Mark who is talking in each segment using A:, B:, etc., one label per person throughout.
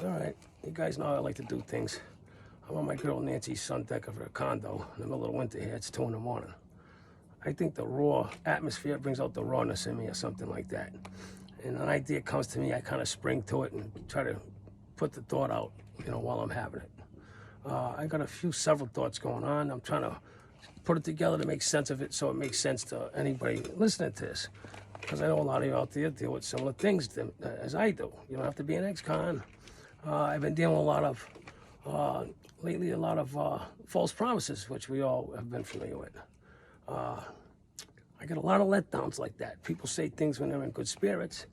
A: All right, you guys know how I like to do things. I'm on my girl Nancy's sun deck of her condo in the middle of the winter here. It's 2 in the morning. I think the raw atmosphere brings out the rawness in me or something like that. And an idea comes to me, I kind of spring to it and try to put the thought out, while I'm having it. I got several thoughts going on. I'm trying to put it together to make sense of it so it makes sense to anybody listening to this. Because I know a lot of you out there deal with similar things as I do. You don't have to be an ex-con. I've been dealing with lately a lot of false promises, which we all have been familiar with. I get a lot of letdowns like that. People say things when they're in good spirits,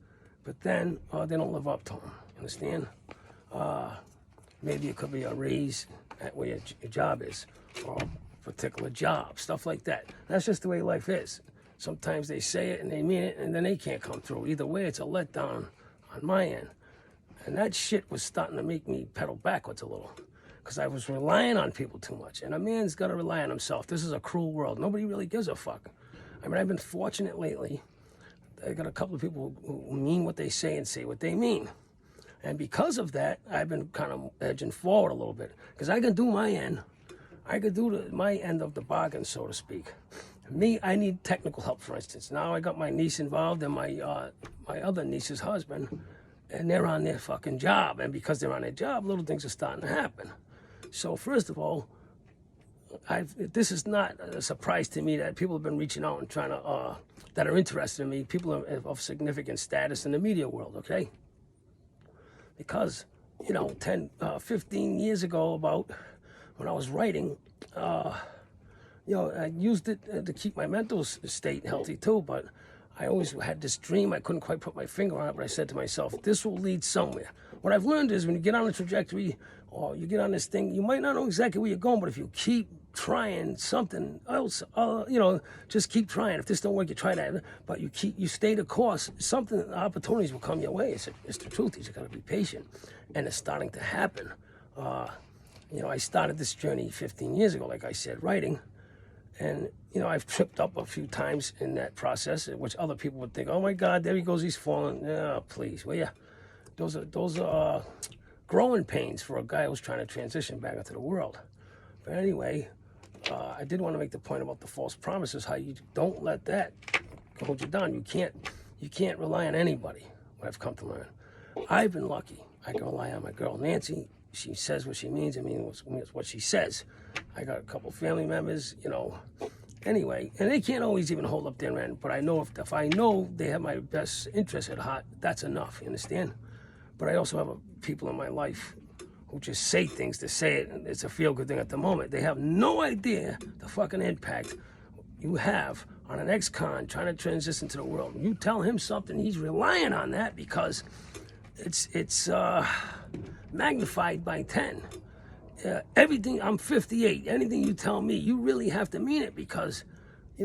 A: but then they don't live up to them. Understand? Maybe it could be a raise at where your job is, or a particular job, stuff like that. That's just the way life is. Sometimes they say it and they mean it, and then they can't come through. Either way, it's a letdown on my end. And that shit was starting to make me pedal backwards a little, because I was relying on people too much. And a man's got to rely on himself. This is a cruel world. Nobody really gives a fuck. I mean, I've been fortunate lately. I got a couple of people who mean what they say and say what they mean. And because of that, I've been kind of edging forward a little bit, because I can do my end. I could do my end of the bargain, so to speak. Me, I need technical help, for instance. Now I got my niece involved and my other niece's husband, and they're on their fucking job. And because they're on their job, little things are starting to happen. So first of all, this is not a surprise to me that people have been reaching out and trying to, that are interested in me, people of significant status in the media world, okay? Because, 15 years ago about when I was writing, I used it to keep my mental state healthy too, but I always had this dream. I couldn't quite put my finger on it, but I said to myself, this will lead somewhere. What I've learned is when you get on a trajectory or you get on this thing, you might not know exactly where you're going, but if you keep trying something else, just keep trying. If this don't work, you try that. But you stay the course, opportunities will come your way. It's the truth. You just got to be patient. And it's starting to happen. I started this journey 15 years ago, like I said, writing. And, I've tripped up a few times in that process, which other people would think, oh my God, there he goes, he's falling. Oh, please, will ya? Those are growing pains for a guy who's trying to transition back into the world. But anyway, I did want to make the point about the false promises, how you don't let that hold you down. You can't rely on anybody, what I've come to learn. I've been lucky. I can rely on my girl, Nancy. She says what she means. I mean, what she says. I got a couple family members, Anyway, and they can't always even hold up their end. But I know if I know they have my best interest at heart, that's enough. You understand? But I also have people in my life who just say things to say it, and it's a feel-good thing at the moment. They have no idea the fucking impact you have on an ex-con trying to transition to the world. When you tell him something, he's relying on that because it's magnified by 10. Everything, I'm 58, anything you tell me, you really have to mean it because,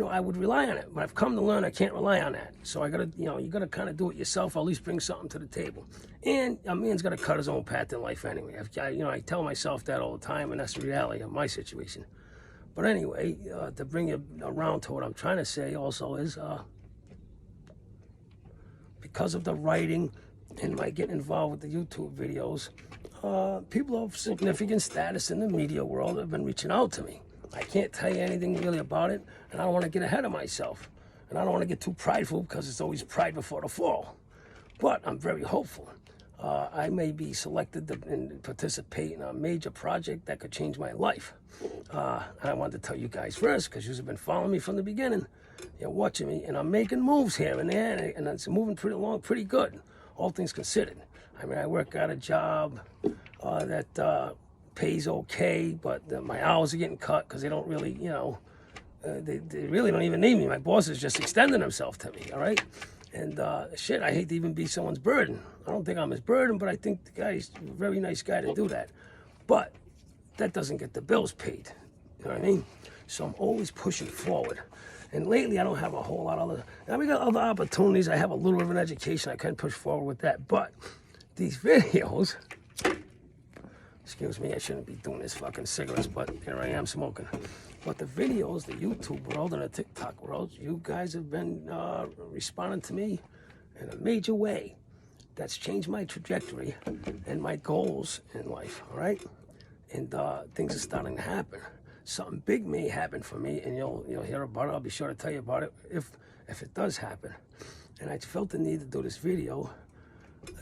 A: I would rely on it. But I've come to learn I can't rely on that. So I gotta, you gotta kind of do it yourself, or at least bring something to the table. And a man's gotta cut his own path in life anyway. I tell myself that all the time, and that's the reality of my situation. But anyway, to bring you around to what I'm trying to say also is, because of the writing and my getting involved with the YouTube videos, people of significant status in the media world have been reaching out to me. I can't tell you anything really about it, and I don't want to get ahead of myself. And I don't want to get too prideful because it's always pride before the fall. But I'm very hopeful. I may be selected to participate in a major project that could change my life. And I wanted to tell you guys first, because you've been following me from the beginning. You're watching me, and I'm making moves here and there, and it's moving pretty good, all things considered. I mean, I work at a job that pays okay, but my hours are getting cut because they don't really, they really don't even need me. My boss is just extending himself to me, all right? And shit, I hate to even be someone's burden. I don't think I'm his burden, but I think the guy's a very nice guy to do that. But that doesn't get the bills paid, you know what I mean? So I'm always pushing forward. And lately, I don't have a whole lot of other, we got other opportunities. I have a little bit of an education. I can push forward with that. But these videos, excuse me, I shouldn't be doing this fucking cigarettes, but here I am smoking. But the videos, the YouTube world and the TikTok world, you guys have been responding to me in a major way. that's changed my trajectory and my goals in life, all right? And things are starting to happen. Something big may happen for me, and you'll hear about it. I'll be sure to tell you about it if it does happen. And I felt the need to do this video.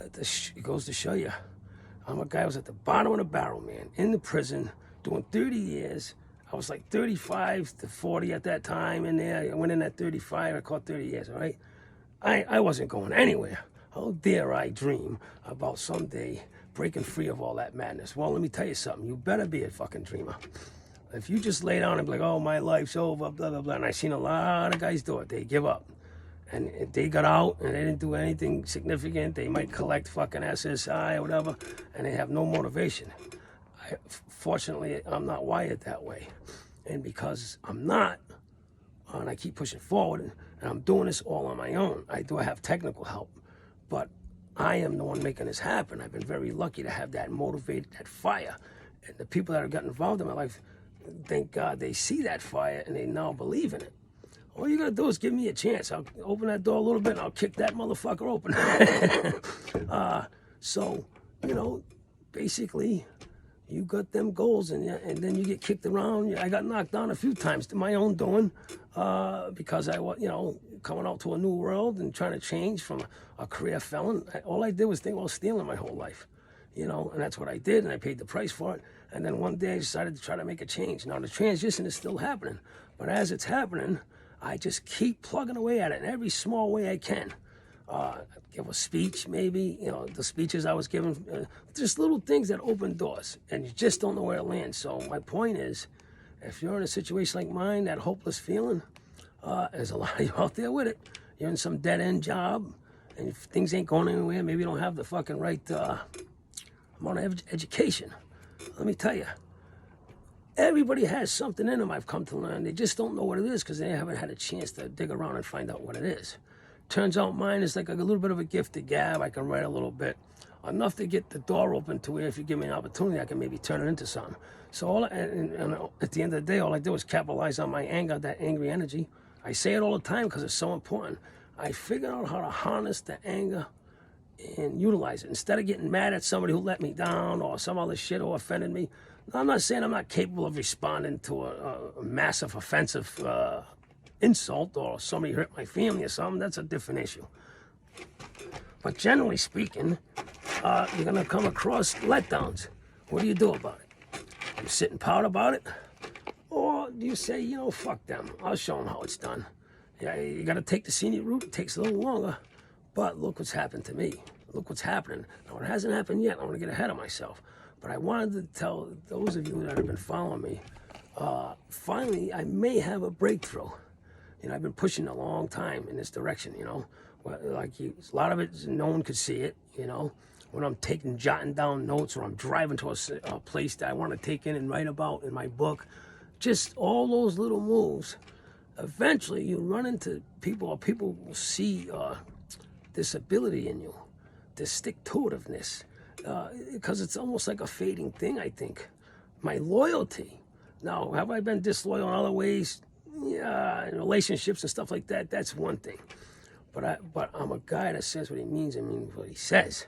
A: It goes to show you, I'm a guy who was at the bottom of the barrel, man, in the prison, doing 30 years. I was like 35 to 40 at that time in there. I went in at 35, I caught 30 years, all right? I wasn't going anywhere. How dare I dream about someday breaking free of all that madness? Well, let me tell you something. You better be a fucking dreamer. If you just lay down and be like, oh, my life's over, blah, blah, blah, and I've seen a lot of guys do it. They give up. And if they got out and they didn't do anything significant, they might collect fucking SSI or whatever, and they have no motivation. Fortunately, I'm not wired that way. And because I'm not, and I keep pushing forward, and I'm doing this all on my own. I do have technical help, but I am the one making this happen. I've been very lucky to have that motivated, that fire. And the people that have gotten involved in my life, thank God they see that fire and they now believe in it. All you gotta do is give me a chance. I'll open that door a little bit and I'll kick that motherfucker open. So, basically, you got them goals and then you get kicked around. I got knocked down a few times to my own doing because I was, coming out to a new world and trying to change from a career felon. All I did was think about stealing my whole life, and that's what I did, and I paid the price for it. And then one day I decided to try to make a change. Now the transition is still happening, but as it's happening, I just keep plugging away at it in every small way I can. Give a speech, maybe, the speeches I was giving, just little things that open doors, and you just don't know where it lands. So my point is, if you're in a situation like mine, that hopeless feeling, there's a lot of you out there with it. You're in some dead-end job, and if things ain't going anywhere, maybe you don't have the fucking right amount of education. Let me tell you, everybody has something in them, I've come to learn. They just don't know what it is because they haven't had a chance to dig around and find out what it is. Turns out mine is like a little bit of a gift to gab. I can write a little bit, enough to get the door open to where if you give me an opportunity, I can maybe turn it into something. So and at the end of the day, all I do is capitalize on my anger, that angry energy. I say it all the time because it's so important. I figured out how to harness the anger and utilize it. Instead of getting mad at somebody who let me down or some other shit who offended me, I'm not saying I'm not capable of responding to a massive offensive insult or somebody hurt my family or something. That's a different issue. But generally speaking, you're going to come across letdowns. What do you do about it? You sit and pout about it? Or do you say, fuck them. I'll show them how it's done. Yeah, you got to take the scenic route. It takes a little longer. But look what's happened to me. Look what's happening. Now, it hasn't happened yet. I want to get ahead of myself. But I wanted to tell those of you that have been following me, finally, I may have a breakthrough. I've been pushing a long time in this direction, a lot of it, no one could see it, when I'm jotting down notes or I'm driving to a place that I want to take in and write about in my book, just all those little moves. Eventually, you run into people, or people will see this ability in you, this stick-to-itiveness, because it's almost like a fading thing, I think. My loyalty. Now, have I been disloyal in other ways? Yeah, in relationships and stuff like that, that's one thing. But I'm a guy that says what he means and means what he says.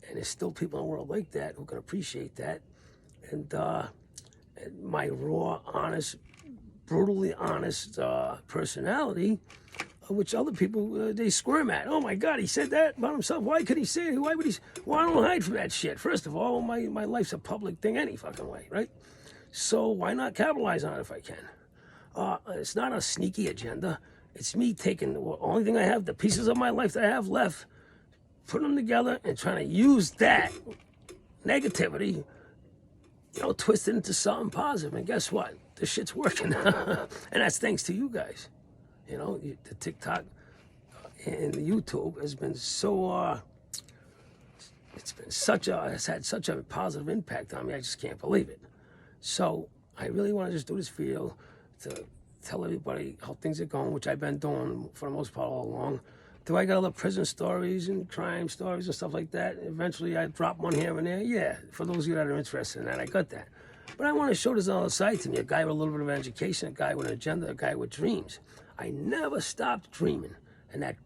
A: And there's still people in the world like that who can appreciate that. And my raw, honest, brutally honest personality, which other people, they squirm at. Oh my God, he said that about himself. Why could he say it? Why would he? Well, I don't hide from that shit. First of all, my life's a public thing any fucking way, right? So why not capitalize on it if I can? It's not a sneaky agenda. It's me taking the only thing I have, the pieces of my life that I have left, putting them together and trying to use that negativity, twist it into something positive. And guess what? This shit's working. And that's thanks to you guys. The TikTok and the YouTube has been so, it's had such a positive impact on me. I just can't believe it. So I really want to just do this video to tell everybody how things are going, which I've been doing for the most part all along. Do I got other prison stories and crime stories and stuff like that? Eventually I drop one here and there. Yeah, for those of you that are interested in that, I got that. But I want to show this other side to me, a guy with a little bit of education, a guy with an agenda, a guy with dreams. I never stopped dreaming. And that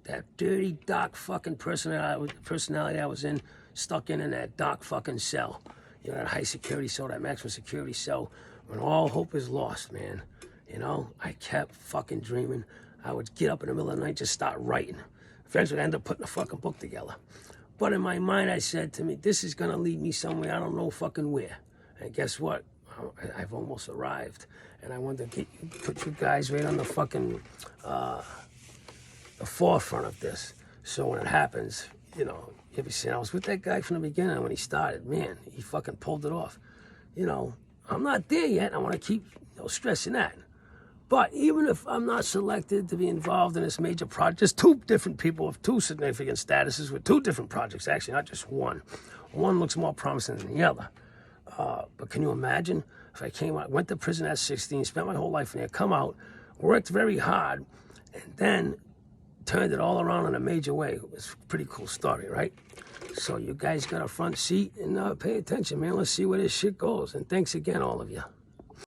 A: that dirty, dark fucking personality I was in, stuck in that dark fucking cell. You know, that high security cell, that maximum security cell, when all hope is lost, man. You know, I kept fucking dreaming. I would get up in the middle of the night, just start writing. Eventually, I end up putting a fucking book together. But in my mind, I said to me, this is gonna lead me somewhere, I don't know fucking where. And guess what? I've almost arrived. And I wanted to put you guys right on the fucking, the forefront of this. So when it happens, you know, you'll be saying, I was with that guy from the beginning when he started. Man, he fucking pulled it off. You know, I'm not there yet. I want to keep, you know, stressing that. But even if I'm not selected to be involved in this major project, there's two different people with two significant statuses with two different projects, actually, not just one. One looks more promising than the other. But can you imagine if I came out, went to prison at 16, spent my whole life in there, come out, worked very hard, and then turned it all around in a major way? It was a pretty cool story, right? So you guys got a front seat and pay attention, man. Let's see where this shit goes. And thanks again, all of you.